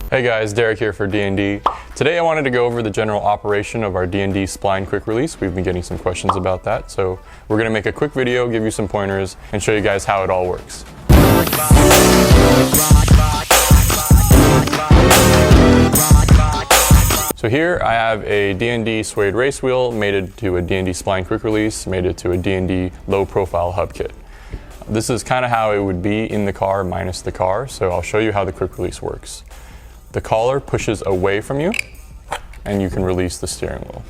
Hey guys, Derek here for D&D. Today I wanted to go over the general operation of our D&D Spline quick release. We've been getting some questions about that, so we're going to make a quick video, give you some pointers, and show you guys how it all works. So here I have a D&D suede race wheel mated to a D&D Spline quick release, mated to a D&D low profile hub kit. This is kind of how it would be in the car minus the car, so I'll show you how the quick release works. The collar pushes away from you and you can release the steering wheel.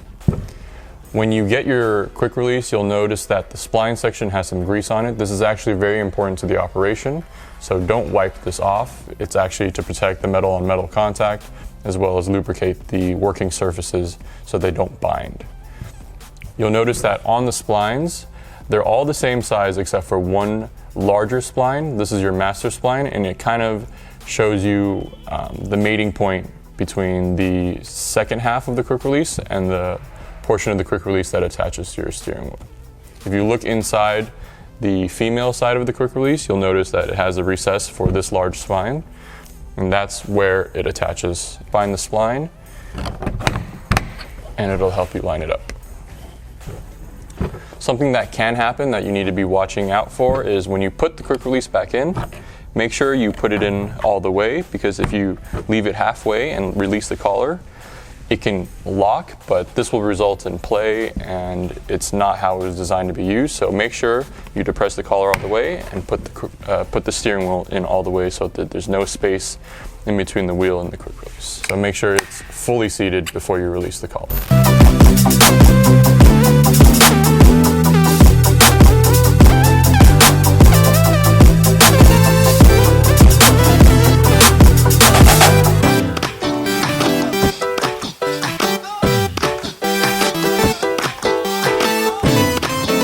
When you get your quick release, you'll notice that the spline section has some grease on it. This is actually very important to the operation, so don't wipe this off. It's actually to protect the metal on metal contact as well as lubricate the working surfaces so they don't bind. You'll notice that on the splines, they're all the same size except for one larger spline. This is your master spline, and it kind of shows you the mating point between the second half of the quick release and the portion of the quick release that attaches to your steering wheel. If you look inside the female side of the quick release, you'll notice that it has a recess for this large spline, and that's where it attaches. Find the spline, and it'll help you line it up. Something that can happen that you need to be watching out for is when you put the quick release back in, make sure you put it in all the way, because if you leave it halfway and release the collar, it can lock, but this will result in play and it's not how it was designed to be used. So make sure you depress the collar all the way and put the steering wheel in all the way so that there's no space in between the wheel and the quick release. So make sure it's fully seated before you release the collar.